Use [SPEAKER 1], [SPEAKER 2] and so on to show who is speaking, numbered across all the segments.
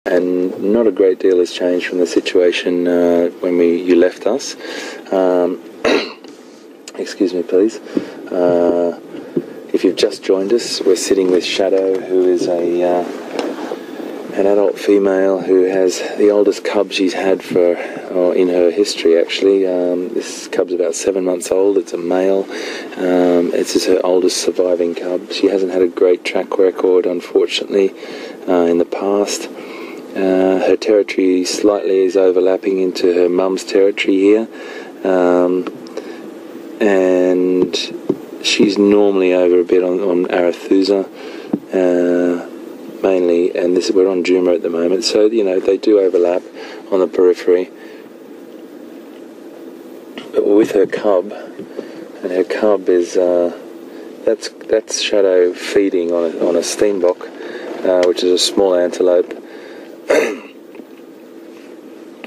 [SPEAKER 1] and not a great deal has changed from the situation when you left us. Excuse me, please. If you've just joined us, we're sitting with Shadow, who is an adult female who has the oldest cub she's had in her history, actually. This cub's about 7 months old. It's a male. It's her oldest surviving cub. She hasn't had a great track record, unfortunately, in the past. Her territory slightly is overlapping into her mum's territory here. And she's normally over a bit on Arethusa, mainly, and we're on Juma at the moment, so they do overlap on the periphery. But with her cub, and her cub is that's Shadow feeding on a steenbok, which is a small antelope.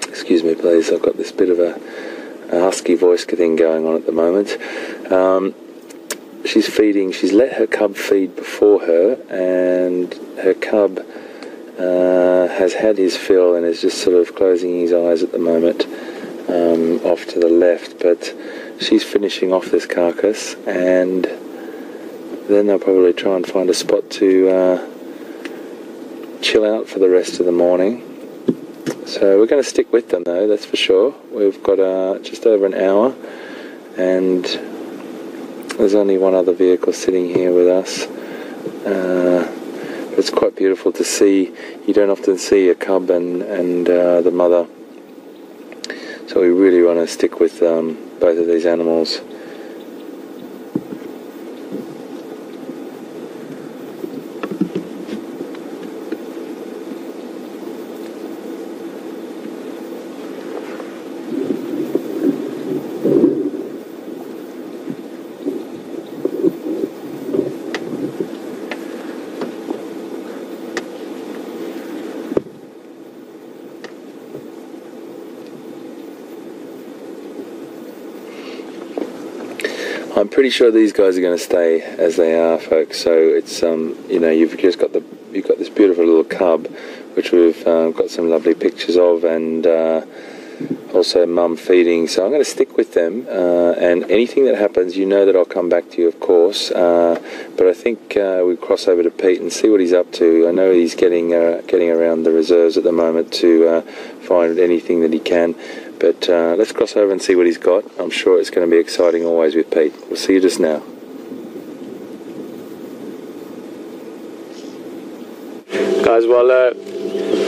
[SPEAKER 1] Excuse me, please. I've got this bit of a husky voice thing going on at the moment. She's feeding. She's let her cub feed before her, and her cub has had his fill and is just sort of closing his eyes at the moment, off to the left. But she's finishing off this carcass, and then they'll probably try and find a spot to chill out for the rest of the morning. So we're going to stick with them, though, that's for sure. We've got just over an hour, and there's only one other vehicle sitting here with us. It's quite beautiful to see. You don't often see a cub and the mother. So we really want to stick with both of these animals. I'm pretty sure these guys are going to stay as they are, folks. So it's you've just got this beautiful little cub, which we've got some lovely pictures of, and also mum feeding. So I'm going to stick with them, and anything that happens, that I'll come back to you, of course. But I think we cross over to Pete and see what he's up to. I know he's getting around the reserves at the moment to find anything that he can. But let's cross over and see what he's got. I'm sure it's going to be exciting always with Pete. We'll see you just now.
[SPEAKER 2] Guys, well,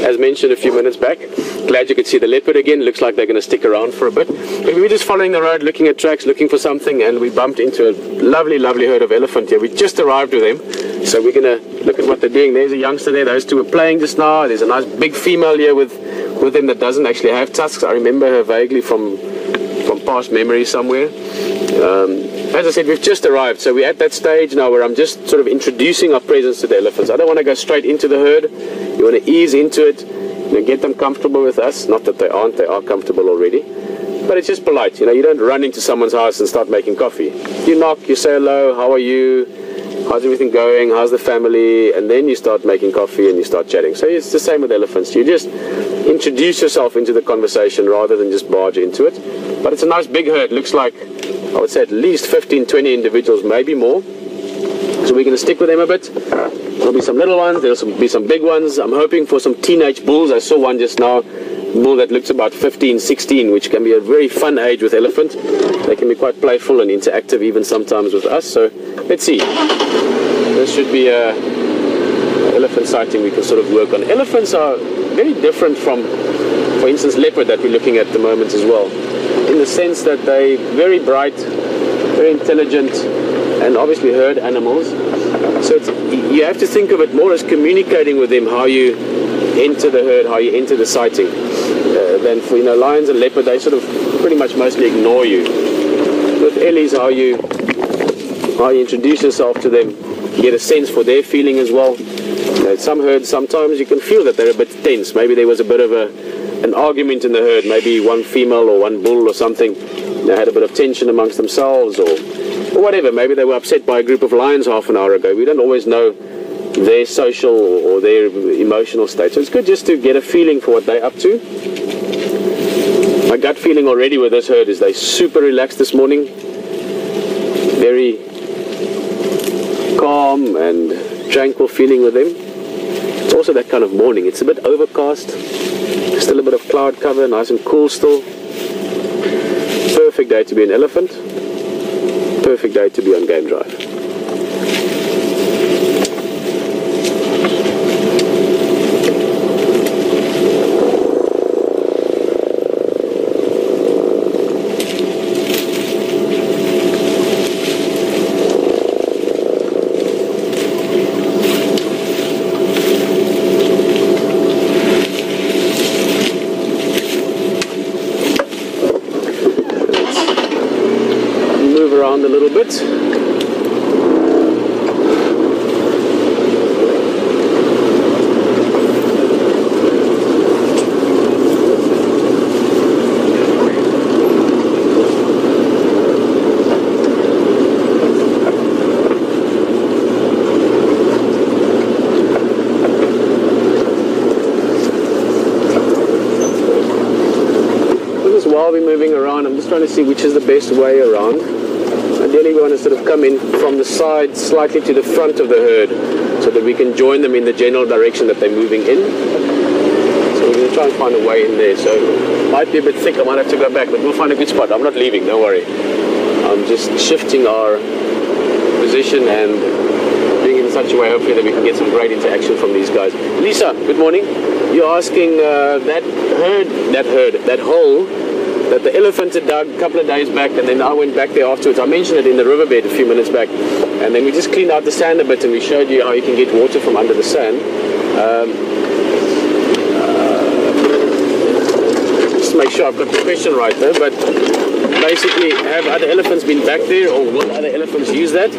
[SPEAKER 2] as mentioned a few minutes back, glad you could see the leopard again. Looks like they're going to stick around for a bit. But we were just following the road, looking at tracks, looking for something, and we bumped into a lovely, lovely herd of elephant here. We just arrived with them, so we're going to look at what they're doing. There's a youngster there. Those two are playing just now. There's a nice big female here with them that doesn't actually have tusks. I remember her vaguely from past memory somewhere. As I said, we've just arrived, so we're at that stage now where I'm just sort of introducing our presence to the elephants. I don't want to go straight into the herd. You want to ease into it, get them comfortable with us. Not that they aren't, they are comfortable already. But it's just polite, you don't run into someone's house and start making coffee. You knock, you say hello, how are you? How's everything going? How's the family? And then you start making coffee and you start chatting. So it's the same with elephants. You just introduce yourself into the conversation rather than just barge into it. But it's a nice big herd. Looks like, I would say, at least 15, 20 individuals, maybe more. So we're going to stick with them a bit. There'll be some little ones. There'll be some big ones. I'm hoping for some teenage bulls. I saw one just now, bull that looks about 15, 16, which can be a very fun age with elephant. They can be quite playful and interactive even sometimes with us. So let's see. This should be a elephant sighting we can sort of work on. Elephants are very different from, for instance, leopard that we're looking at the moment as well, in the sense that they're very bright, very intelligent, and obviously herd animals. So you have to think of it more as communicating with them, how you enter the herd, how you enter the sighting, than for lions and leopard. They sort of pretty much mostly ignore you. With ellies, how you introduce yourself to them, you get a sense for their feeling as well. Some herds, sometimes you can feel that they're a bit tense. Maybe there was a bit of an argument in the herd. Maybe one female or one bull or something, they had a bit of tension amongst themselves, or whatever. Maybe they were upset by a group of lions half an hour ago. We don't always know their social or their emotional state. So it's good just to get a feeling for what they're up to. My gut feeling already with this herd is they're super relaxed this morning. Very calm and tranquil feeling with them. It's also that kind of morning. It's a bit overcast. Still a bit of cloud cover, nice and cool still. Perfect day to be an elephant. Perfect day to be on game drive. Around a little bit. Just while we're moving around, I'm just trying to see which is the best way around. Ideally we want to sort of come in from the side slightly to the front of the herd so that we can join them in the general direction that they're moving in. So we're going to try and find a way in there. So it might be a bit thick, I might have to go back, but we'll find a good spot. I'm not leaving, don't worry. I'm just shifting our position and doing it in such a way hopefully that we can get some great interaction from these guys. Lisa, good morning. You're asking that hole that the elephant had dug a couple of days back, and then I went back there afterwards. I mentioned it in the riverbed a few minutes back, and then we just cleaned out the sand a bit and we showed you how you can get water from under the sand. Just make sure I've got the question right though, but basically, have other elephants been back there, or will other elephants use that?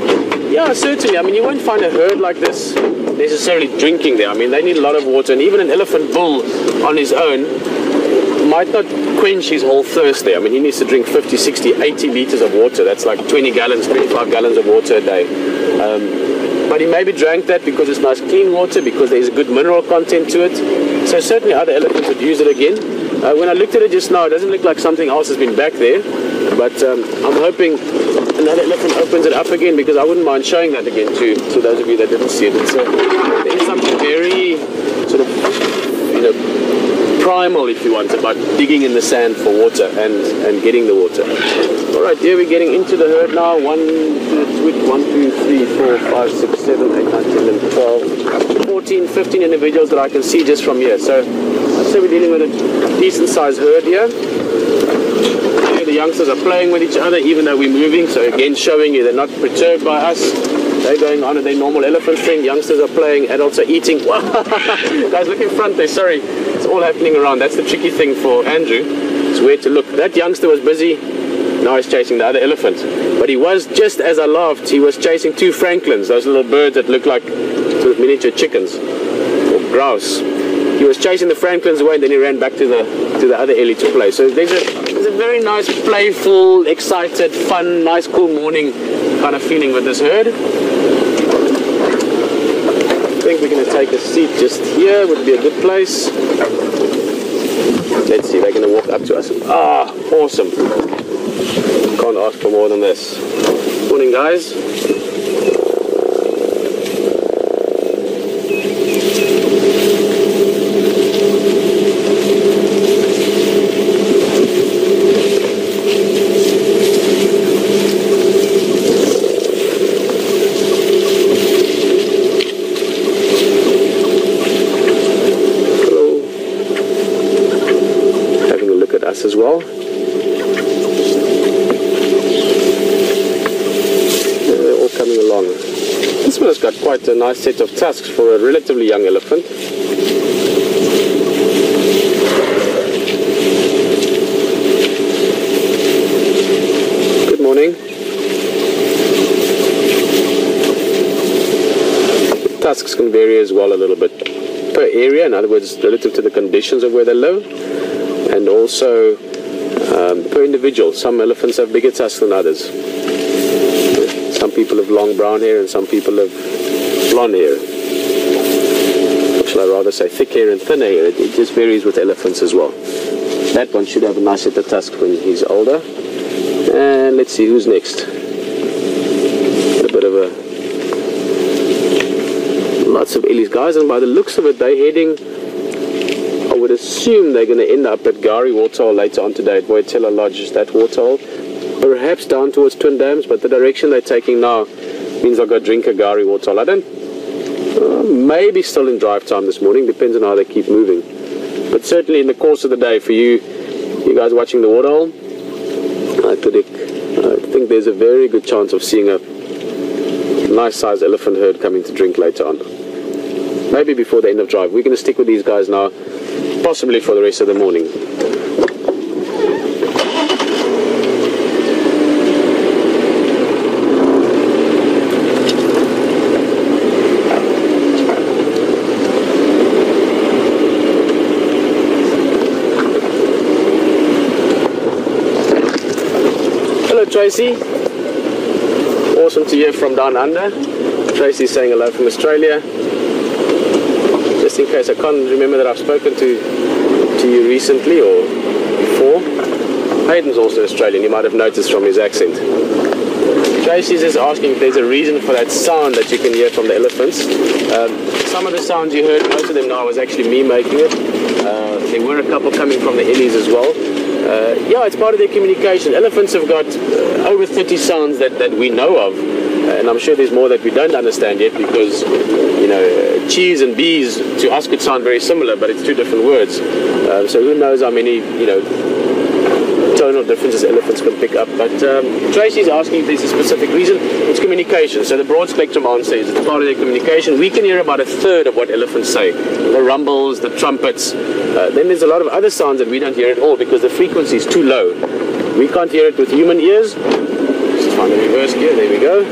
[SPEAKER 2] Yeah, certainly. I mean, you won't find a herd like this necessarily drinking there. I mean, they need a lot of water, and even an elephant bull on his own might not quench his whole thirst there. I mean, he needs to drink 50, 60, 80 liters of water. That's like 20 gallons, 25 gallons of water a day. But he maybe drank that because it's nice clean water, because there's a good mineral content to it. So certainly other elephants would use it again. When I looked at it just now, it doesn't look like something else has been back there. But I'm hoping another elephant opens it up again, because I wouldn't mind showing that again to those of you that didn't see it. There's something very sort of, primal, if you want, about digging in the sand for water and getting the water. All right, here we're getting into the herd now. 1, 2, 3, 4, 5, 6, 7, 8, 9, 10, 11, 12, 14, 15 individuals that I can see just from here. So I'd say we're dealing with a decent sized herd here. The youngsters are playing with each other even though we're moving, so again showing you they're not perturbed by us. They're going on at their normal elephant thing. Youngsters are playing, adults are eating. Guys, look in front there, sorry. It's all happening around. That's the tricky thing for Andrew, is where to look. That youngster was busy, now he's chasing the other elephant. But he was, just as I laughed, he was chasing 2 francolins, those little birds that look like sort of miniature chickens or grouse. He was chasing the francolins away, and then he ran back to the other ellie to play. So there's a very nice, playful, excited, fun, nice, cool morning kind of feeling with this herd. I think we're going to take a seat just here, would be a good place. Let's see, they're going to walk up to us. Ah, awesome. Can't ask for more than this. Morning, guys. As well. They're all coming along. This one has got quite a nice set of tusks for a relatively young elephant. Good morning. The tusks can vary as well a little bit per area, in other words relative to the conditions of where they live. And also per individual. Some elephants have bigger tusks than others. Some people have long brown hair and some people have blonde hair. I'd rather say thick hair and thin hair. It just varies with elephants as well. That one should have a nice set of tusks when he's older. And let's see who's next. A bit of a... Lots of ellies, guys, and by the looks of it, they're heading... I would assume they're going to end up at Gari Waterhole later on today at Boyatella Lodge, that waterhole. Perhaps down towards Twin Dams, but the direction they're taking now means I'll go drink a Gari Waterhole. I don't... maybe still in drive time this morning, depends on how they keep moving. But certainly in the course of the day, for you guys watching the waterhole, I think there's a very good chance of seeing a nice sized elephant herd coming to drink later on. Maybe before the end of drive. We're going to stick with these guys now, possibly for the rest of the morning. Tracy, awesome to hear from down under. Tracy's saying hello from Australia. Just in case I can't remember that I've spoken to you recently or before. Hayden's also Australian, you might have noticed from his accent. Tracy's just asking if there's a reason for that sound that you can hear from the elephants. Some of the sounds you heard, most of them now was actually me making it. There were a couple coming from the ellies as well. Yeah, it's part of their communication. Elephants have got over 30 sounds that we know of, and I'm sure there's more that we don't understand yet because, you know, cheese and bees to us could sound very similar, but it's two different words. So who knows how many, you know, tonal differences elephants can pick up. But Tracy's asking if there's a specific reason. It's communication. So the broad spectrum answer is it's part of their communication. We can hear about a third of what elephants say. The rumbles, the trumpets. Then there's a lot of other sounds that we don't hear at all because the frequency is too low. We can't hear it with human ears. Just find the reverse gear. There we go.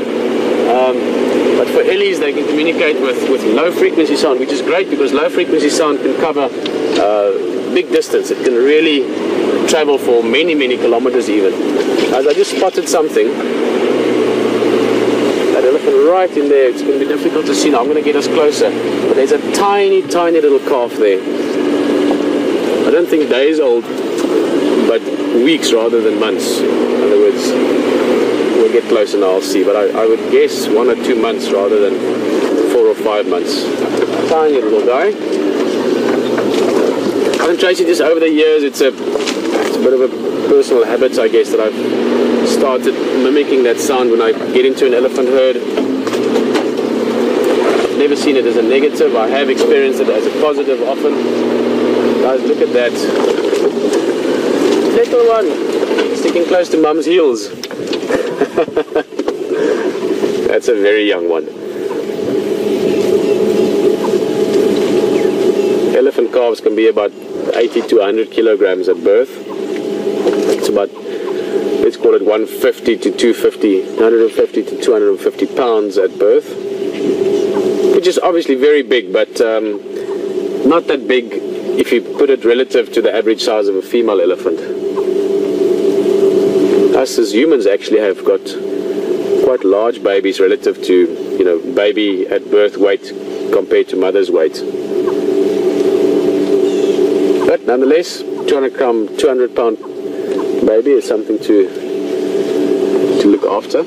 [SPEAKER 2] But for ellies, they can communicate with low frequency sound, which is great because low frequency sound can cover big distance. It can really travel for many kilometers even. As I just spotted something, that elephant right in there. It's going to be difficult to see now. I'm going to get us closer, but there's a tiny little calf there. I don't think days old, but weeks rather than months. In other words, we'll get closer and I'll see, but I would guess 1 or 2 months rather than 4 or 5 months. Tiny little guy. And Tracy, just over the years, it's a bit of a personal habit, I guess, that I've started mimicking that sound when I get into an elephant herd. I've never seen it as a negative. I have experienced it as a positive often. Guys, look at that. Little one, sticking close to mum's heels. That's a very young one. Elephant calves can be about 80 to 100 kilograms at birth. It's about, let's call it 150 to 250, 150 to 250 pounds at birth, which is obviously very big, but not that big if you put it relative to the average size of a female elephant. Us as humans actually have got quite large babies relative to, you know, baby at birth weight compared to mother's weight. But nonetheless, 200 pound baby is something to look after.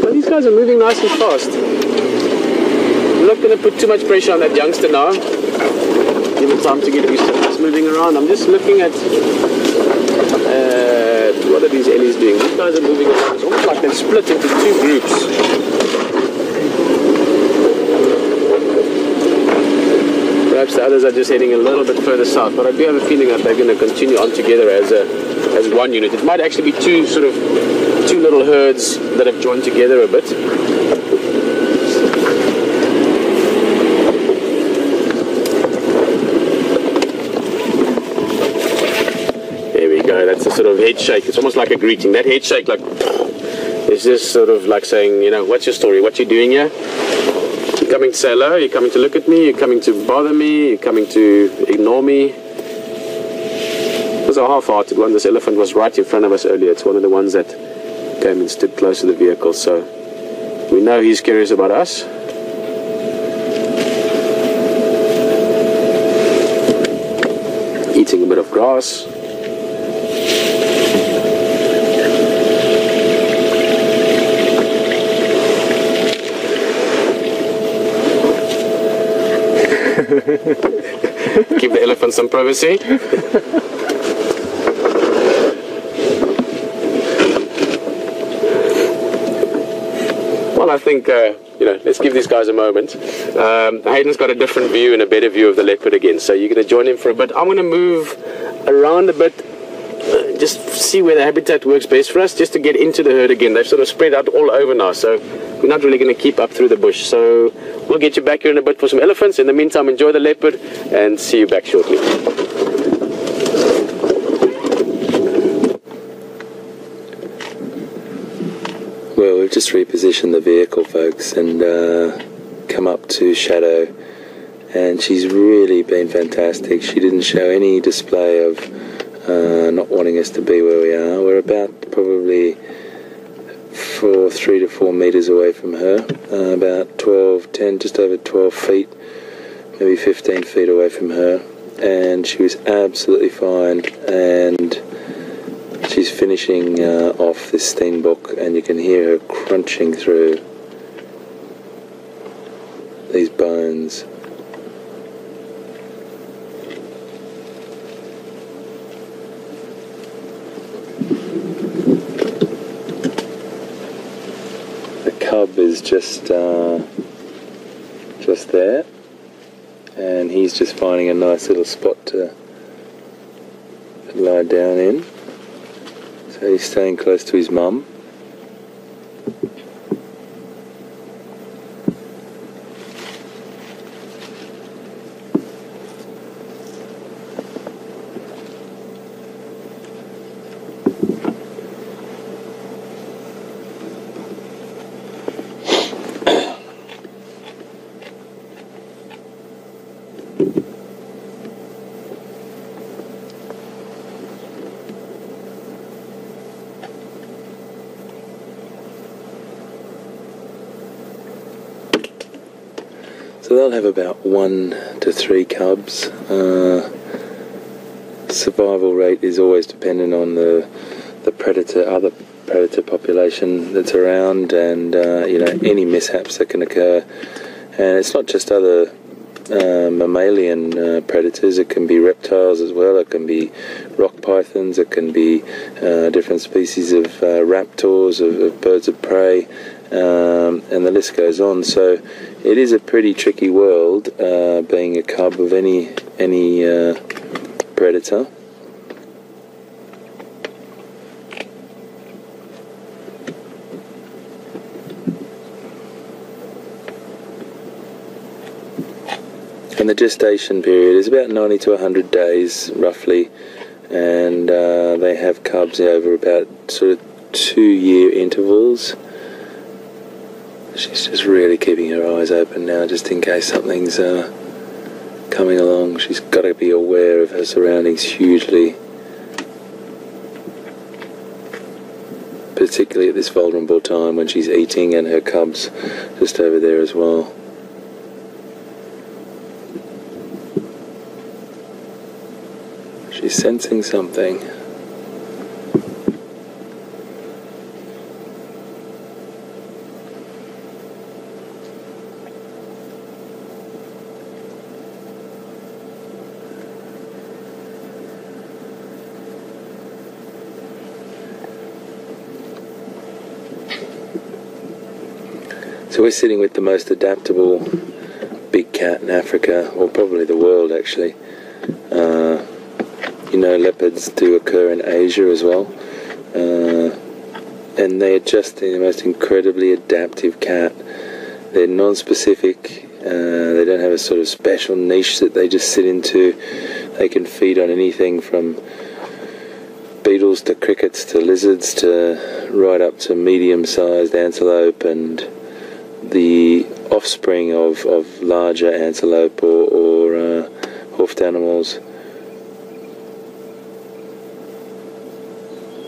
[SPEAKER 2] Well, these guys are moving nice and fast. I'm not going to put too much pressure on that youngster now. Give it time to get used to us moving around. I'm just looking at what are these ellies doing? These guys are moving around. It's almost like they're split into 2 groups. Perhaps the others are just heading a little bit further south, but I do have a feeling that they're going to continue on together as one unit. It might actually be two little herds that have joined together a bit. There we go. That's a sort of head shake. It's almost like a greeting. That head shake, like, is just sort of like saying, you know, what's your story? What you doing here? You're coming to say hello, you're coming to look at me, you're coming to bother me, you're coming to ignore me. It was a half-hearted one. This elephant was right in front of us earlier. It's one of the ones that came and stood close to the vehicle, so we know he's curious about us. grass. Give the elephant some privacy. Well, I think, let's give these guys a moment. Hayden's got a different view and a better view of the leopard again, so you're going to join him for a bit. I'm going to move around a bit, just see where the habitat works best for us, just to get into the herd again. They've sort of spread out all over now, so we're not really going to keep up through the bush. So we'll get you back here in a bit for some elephants. In the meantime, enjoy the leopard, and see you back shortly.
[SPEAKER 1] Well, we've just repositioned the vehicle, folks, and come up to Shadow, and she's really been fantastic. She didn't show any display of not wanting us to be where we are. We're about probably 3 to 4 meters away from her, about 10, just over 12 feet, maybe 15 feet away from her, and she was absolutely fine. And she's finishing off this steenbok, and you can hear her crunching through these bones. The cub is just there, and he's just finding a nice little spot to lie down in. So he's staying close to his mum. So they'll have about 1 to 3 cubs. Survival rate is always dependent on the other predator population that's around, and any mishaps that can occur. And it's not just other mammalian predators. It can be reptiles as well. It can be rock pythons. It can be different species of raptors, of birds of prey, and the list goes on. So it is a pretty tricky world, being a cub of any predator. And the gestation period is about 90 to 100 days, roughly, and they have cubs over about sort of 2-year intervals. She's just really keeping her eyes open now, just in case something's coming along. She's got to be aware of her surroundings hugely, particularly at this vulnerable time when she's eating and her cubs just over there as well. She's sensing something. So we're sitting with the most adaptable big cat in Africa, or probably the world actually. Leopards do occur in Asia as well, and they're just the most incredibly adaptive cat. They're non-specific. They don't have a sort of special niche that they just sit into. They can feed on anything from beetles to crickets to lizards to right up to medium-sized antelope and the offspring of larger antelope or hoofed animals.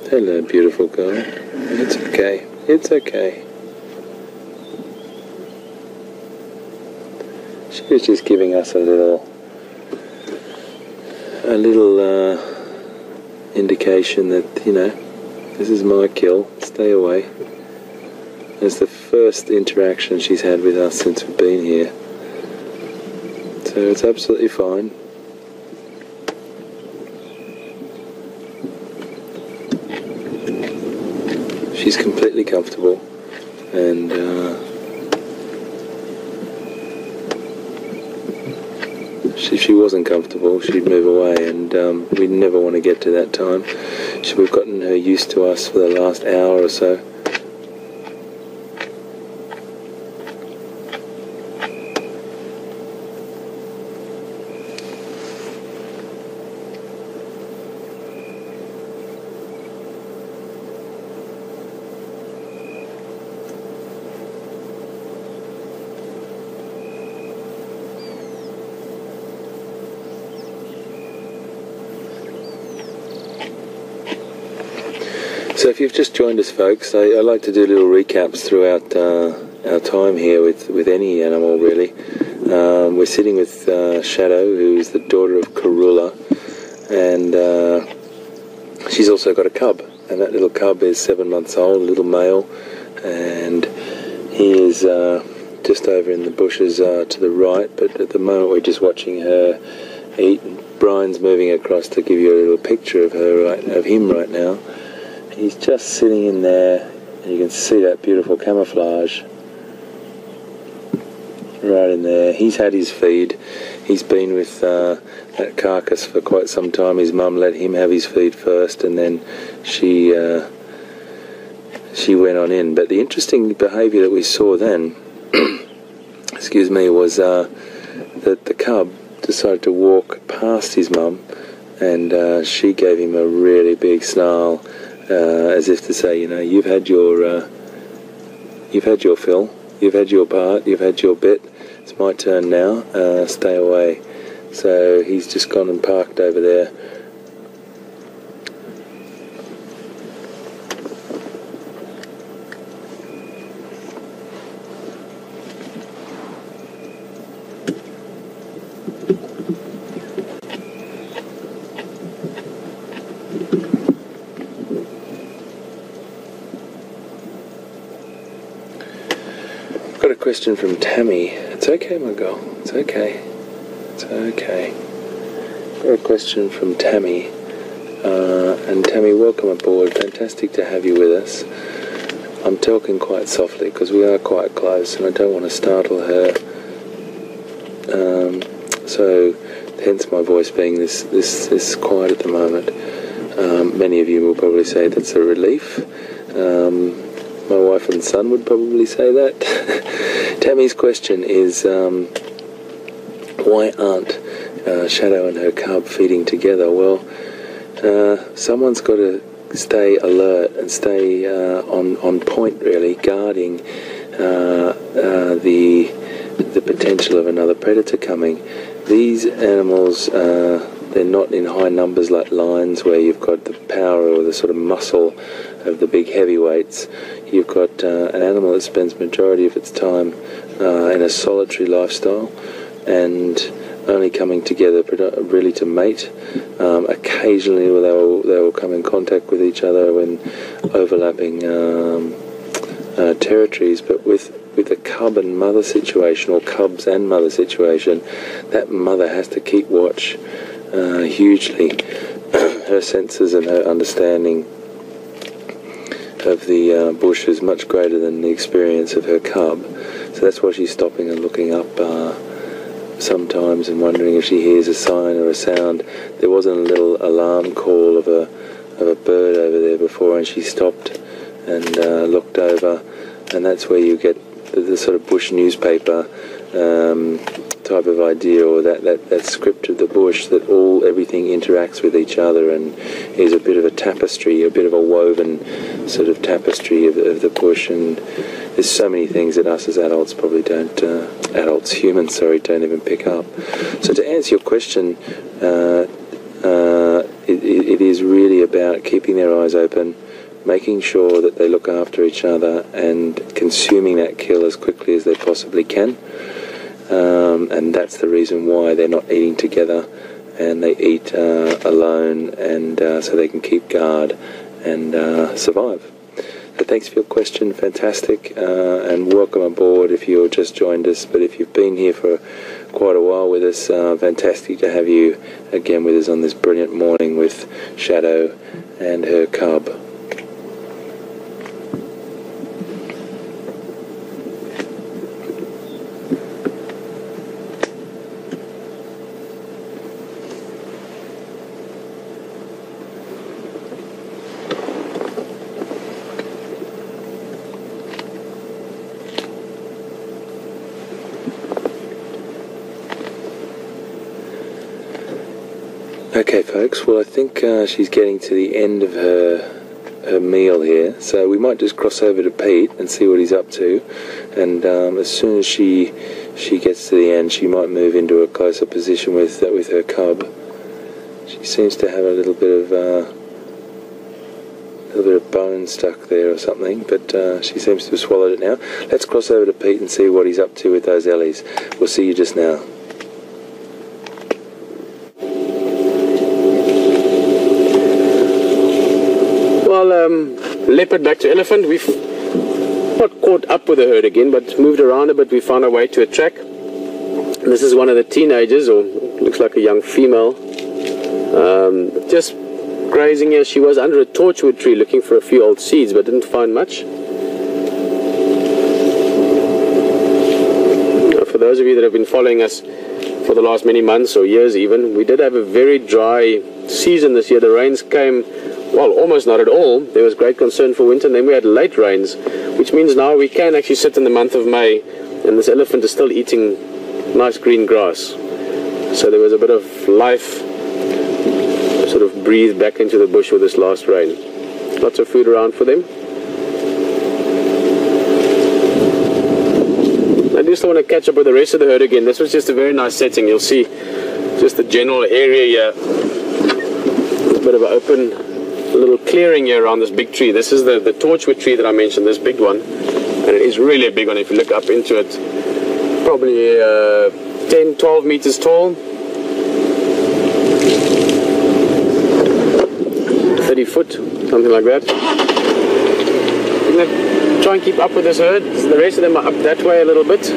[SPEAKER 1] Hello, beautiful girl. It's okay. It's okay. She was just giving us a little indication that, you know, this is my kill, stay away. It's the first interaction she's had with us since we've been here. So it's absolutely fine. She's completely comfortable, and if she wasn't comfortable, she'd move away, and we'd never want to get to that time. We've gotten her used to us for the last hour or so. So if you've just joined us, folks, I like to do little recaps throughout our time here with any animal, really. We're sitting with Shadow, who's the daughter of Karula, and she's also got a cub, and that little cub is 7 months old, a little male, and he is just over in the bushes to the right, but at the moment we're just watching her eat. Brian's moving across to give you a little picture of him right now. He's just sitting in there, and you can see that beautiful camouflage right in there. He's had his feed. He's been with that carcass for quite some time. His mum let him have his feed first, and then she went on in. But the interesting behaviour that we saw then, excuse me, was that the cub decided to walk past his mum, and she gave him a really big snarl. As if to say, you know, you've had your fill, you've had your part, you've had your bit. It's my turn now. Stay away. So he's just gone and parked over there. Got a question from Tammy. It's okay, my girl. It's okay. It's okay. Got a question from Tammy. And Tammy, welcome aboard. Fantastic to have you with us. I'm talking quite softly because we are quite close, and I don't want to startle her. So, hence my voice being this quiet at the moment. Many of you will probably say that's a relief. My wife and son would probably say that. Tammy's question is, why aren't Shadow and her cub feeding together? Well, someone's got to stay alert and stay on point, really, guarding the potential of another predator coming. These animals, they're not in high numbers like lions, where you've got the power or the sort of muscle of the big heavyweights. You've got an animal that spends majority of its time in a solitary lifestyle, and only coming together really to mate. Occasionally they will come in contact with each other when overlapping territories, but with a cub and mother situation, or cubs and mother situation, that mother has to keep watch hugely. Her senses and her understanding of the bush is much greater than the experience of her cub, so that's why she's stopping and looking up sometimes and wondering if she hears a sign or a sound. There wasn't a little alarm call of a bird over there before, and she stopped and looked over, and that's where you get the sort of bush newspaper type of idea, or that script of the bush, that everything interacts with each other and is a bit of a tapestry, a bit of a woven sort of tapestry of the bush. And there's so many things that us as adults probably humans don't even pick up. So to answer your question, it is really about keeping their eyes open, making sure that they look after each other and consuming that kill as quickly as they possibly can. And that's the reason why they're not eating together and they eat alone, and so they can keep guard and survive. So thanks for your question, fantastic, and welcome aboard if you've just joined us. But if you've been here for quite a while with us, fantastic to have you again with us on this brilliant morning with Shadow and her cub. Okay folks, well I think she's getting to the end of her meal here, so we might just cross over to Pete and see what he's up to, and as soon as she gets to the end she might move into a closer position with her cub. She seems to have a little bit of bone stuck there or something, but she seems to have swallowed it now. Let's cross over to Pete and see what he's up to with those Ellies. We'll see you just now.
[SPEAKER 2] Leopard back to elephant. We've not caught up with the herd again, but moved around a bit. We found our way to a track. This is one of the teenagers, or looks like a young female, just grazing here. She was under a torchwood tree looking for a few old seeds, but didn't find much. For those of you that have been following us for the last many months or years even, we did have a very dry season this year. The rains came, well, almost not at all. There was great concern for winter, and then we had late rains, which means now we can actually sit in the month of May, and this elephant is still eating nice green grass. So there was a bit of life sort of breathed back into the bush with this last rain. Lots of food around for them. I do still want to catch up with the rest of the herd again. This was just a very nice setting. You'll see just the general area here. It's a bit of an open little clearing here around this big tree. This is the torchwood tree that I mentioned, this big one, and it is really a big one. If you look up into it, probably 10-12 meters tall, 30 foot, something like that. I'm going to try and keep up with this herd. The rest of them are up that way a little bit.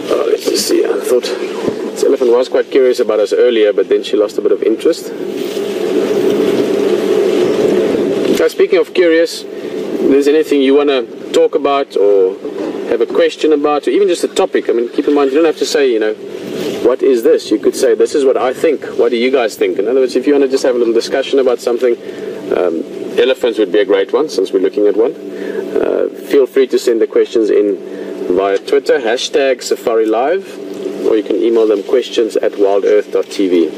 [SPEAKER 2] Oh, let's just see. I thought this elephant was quite curious about us earlier, but then she lost a bit of interest. Now, speaking of curious, if there's anything you want to talk about or have a question about, or even just a topic, I mean, keep in mind, you don't have to say, you know, what is this? You could say, this is what I think. What do you guys think? In other words, if you want to just have a little discussion about something, elephants would be a great one, since we're looking at one. Feel free to send the questions in via Twitter, #SafariLive, or you can email them questions@wildearth.tv.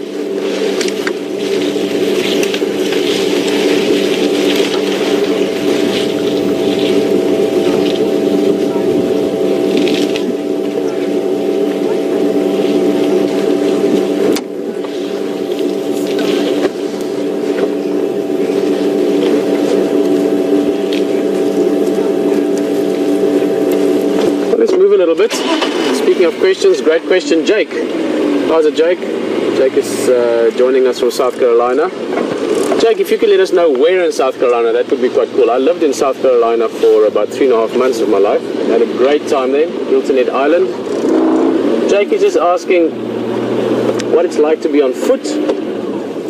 [SPEAKER 2] Speaking of questions, great question, Jake. How's it, Jake? Jake is joining us from South Carolina. Jake, if you could let us know where in South Carolina, that would be quite cool. I lived in South Carolina for about 3.5 months of my life. Had a great time there, Hilton Head Island. Jake is just asking what it's like to be on foot,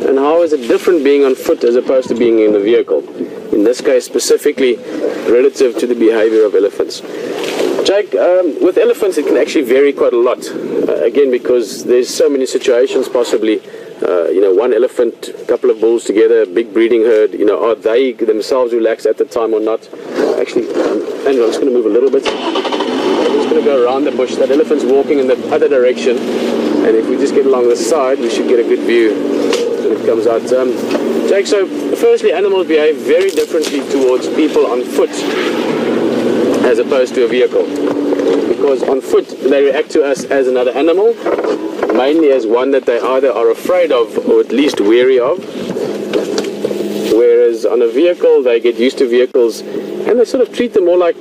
[SPEAKER 2] and how is it different being on foot as opposed to being in a vehicle? In this case, specifically relative to the behavior of elephants. Jake, with elephants it can actually vary quite a lot, again because there's so many situations possibly, you know, one elephant, a couple of bulls together, a big breeding herd, you know, are they themselves relaxed at the time or not? Actually, and I'm just going to move a little bit, I'm just going to go around the bush. That elephant's walking in the other direction, and if we just get along the side we should get a good view when it comes out. Jake, so firstly, animals behave very differently towards people on foot as opposed to a vehicle, because on foot they react to us as another animal, mainly as one that they either are afraid of or at least wary of, whereas on a vehicle they get used to vehicles and they sort of treat them more like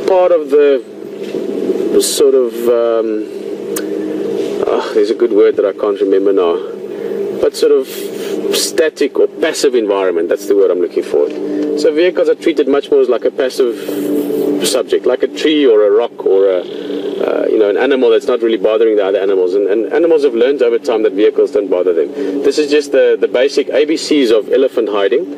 [SPEAKER 2] part of the sort of, there's a good word that I can't remember now, but sort of static or passive environment, that's the word I'm looking for. So vehicles are treated much more as like a passive subject, like a tree or a rock or an animal that's not really bothering the other animals. And animals have learned over time that vehicles don't bother them. This is just the basic ABCs of elephant hiding.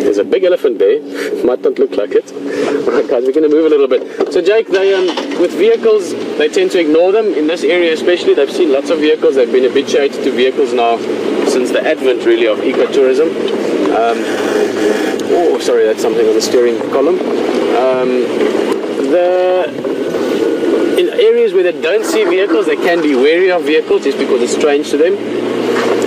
[SPEAKER 2] There's a big elephant there. Might not look like it. Alright guys, we're going to move a little bit. So Jake, they with vehicles, they tend to ignore them. In this area especially, they've seen lots of vehicles. They've been habituated to vehicles now since the advent really of ecotourism. Sorry, that's something on the steering column. In areas where they don't see vehicles, they can be wary of vehicles just because it's strange to them.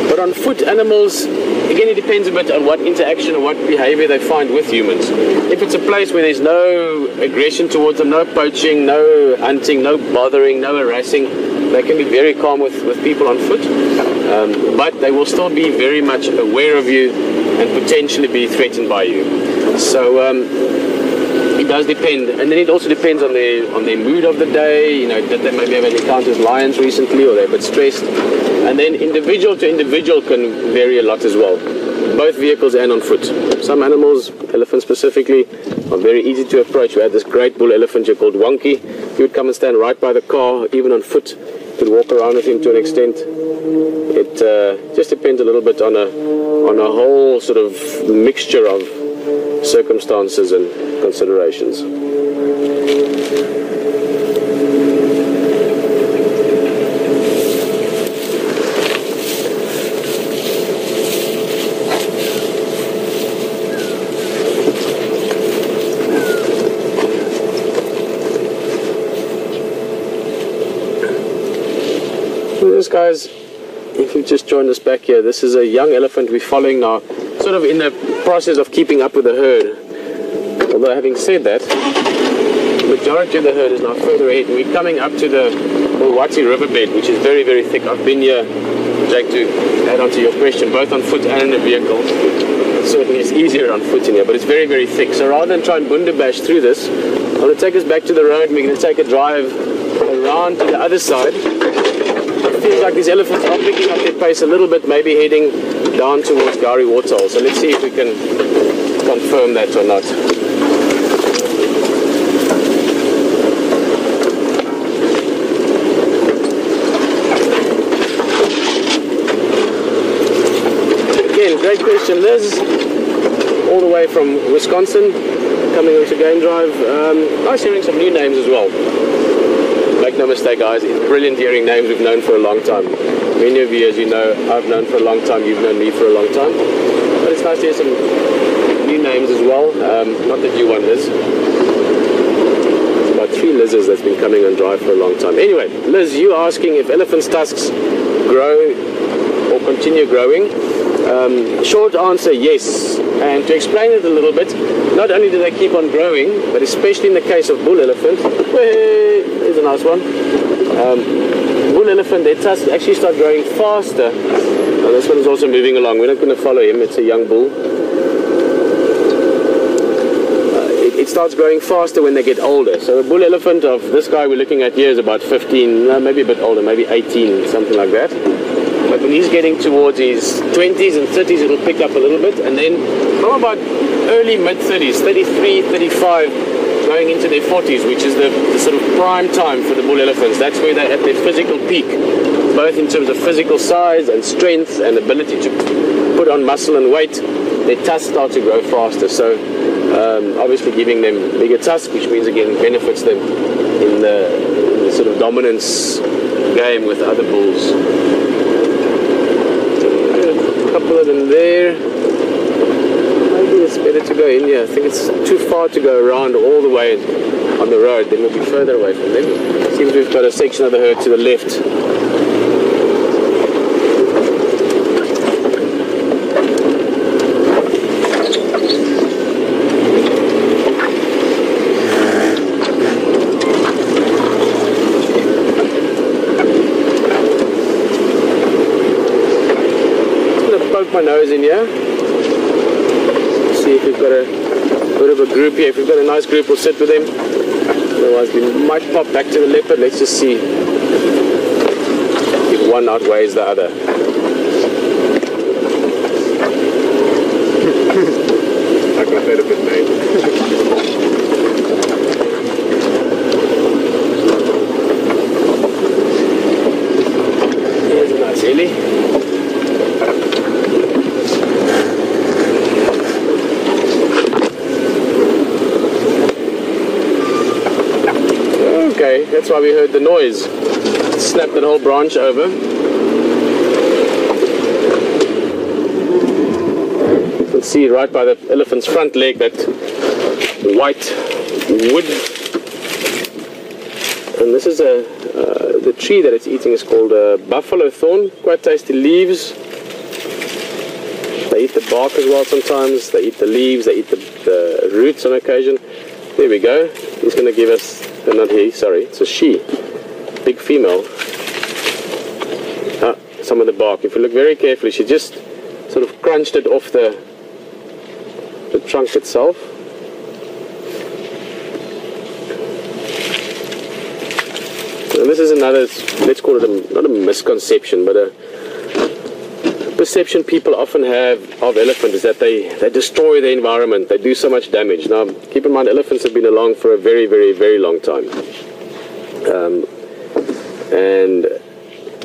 [SPEAKER 2] But on foot, animals, again, it depends a bit on what interaction or what behavior they find with humans. If it's a place where there's no aggression towards them, no poaching, no hunting, no bothering, no harassing, they can be very calm with people on foot. But they will still be very much aware of you and potentially be threatened by you. So it does depend, and then it also depends on their mood of the day. You know, that they maybe have encountered lions recently, or they're a bit stressed. And then individual to individual can vary a lot as well, both vehicles and on foot. Some animals, elephants specifically, are very easy to approach. We had this great bull elephant here called Wonky. He would come and stand right by the car, even on foot. You could walk around with him to an extent. It just depends a little bit on a whole sort of mixture of circumstances and considerations. This guys, if you've just joined us back here, this is a young elephant we're following now, sort of in the process of keeping up with the herd. Although having said that, the majority of the herd is now further ahead, and we're coming up to the Mulwati riverbed, which is very, very thick. I've been here, Jake, to add on to your question, both on foot and in a vehicle. Certainly it's easier on foot in here, but it's very, very thick. So rather than try and bundabash through this, I'm going to take us back to the road, and we're going to take a drive around to the other side. It feels like these elephants are picking up their pace a little bit, maybe heading down towards Gari Waterhole. So let's see if we can confirm that or not. Again, great question, Liz. All the way from Wisconsin, coming onto Game Drive. Nice hearing some new names as well. Make no mistake, guys, it's brilliant hearing names we've known for a long time. Many of you, as you know, I've known for a long time, you've known me for a long time. But it's nice to hear some new names as well. Not that you want Liz. It's about 3 Liz's that's been coming on drive for a long time. Anyway, Liz, you asking if elephants' tusks grow or continue growing. Short answer, yes. And to explain it a little bit, not only do they keep on growing, but especially in the case of bull elephant, there's a nice one. Bull elephant, their tusks actually start growing faster. And this one is also moving along. We're not going to follow him, it's a young bull. It starts growing faster when they get older. So a bull elephant of this guy we're looking at here is about 15, maybe a bit older, maybe 18, something like that. But when he's getting towards his 20s and 30s, it'll pick up a little bit. And then from about early mid-30s, 33, 35, going into their 40s, which is the sort of prime time for the bull elephants. That's where they're at their physical peak, both in terms of physical size and strength and ability to put on muscle and weight. Their tusks start to grow faster. So obviously giving them bigger tusks, which means again benefits them in the sort of dominance game with other bulls. A couple of them there. Maybe it's better to go in here. I think it's too far to go around all the way on the road, then we'll be further away from them. Seems we've got a section of the herd to the left. My nose in here. See if we've got a bit of a group here. If we've got a nice group, we'll sit with them. Otherwise we might pop back to the leopard. Let's just see if one outweighs the other. I got that a bit made. Here's a nice hilly. Okay, that's why we heard the noise. Snapped that whole branch over. You can see right by the elephant's front leg that white wood. And this is the tree that it's eating is called buffalo thorn. Quite tasty leaves. They eat the bark as well sometimes. They eat the leaves. They eat the roots on occasion. There we go. He's going to give us, not he, sorry, it's a she. Big female. Some of the bark. If you look very carefully, she just sort of crunched it off the trunk itself. And this is another, let's call it not a misconception, but a perception people often have of elephants is that they destroy the environment. They do so much damage. Now, keep in mind, elephants have been along for a very, very, very long time.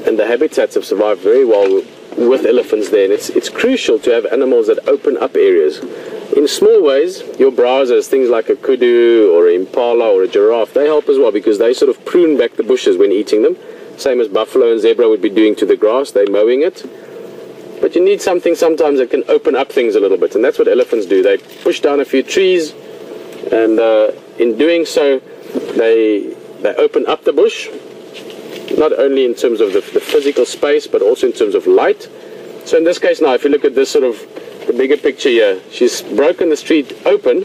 [SPEAKER 2] And the habitats have survived very well with elephants there. And it's crucial to have animals that open up areas. In small ways, your browsers, things like a kudu or an impala or a giraffe, they help as well because they sort of prune back the bushes when eating them. Same as buffalo and zebra would be doing to the grass. They're mowing it. But you need something sometimes that can open up things a little bit, and that's what elephants do. They push down a few trees, and in doing so, they open up the bush, not only in terms of the physical space, but also in terms of light. So in this case now, if you look at this sort of, the bigger picture here, she's broken the street open,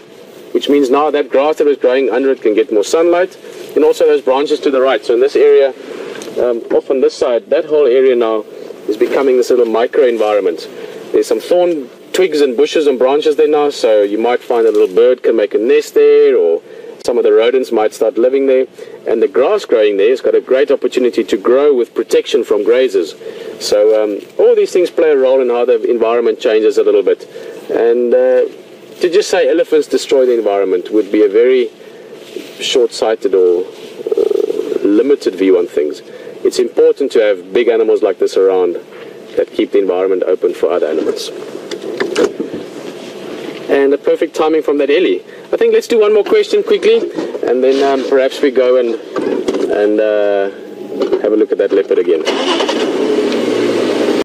[SPEAKER 2] which means now that grass that was growing under it can get more sunlight, and also those branches to the right. So in this area, off on this side, that whole area now is becoming this little micro environment. There's some thorn twigs and bushes and branches there now, so you might find a little bird can make a nest there, or some of the rodents might start living there. And the grass growing there has got a great opportunity to grow with protection from grazers. So all these things play a role in how the environment changes a little bit. And to just say elephants destroy the environment would be a very short-sighted or limited view on things. It's important to have big animals like this around that keep the environment open for other animals. And the perfect timing from that Ellie. I think let's do one more question quickly, and then perhaps we go and have a look at that leopard again.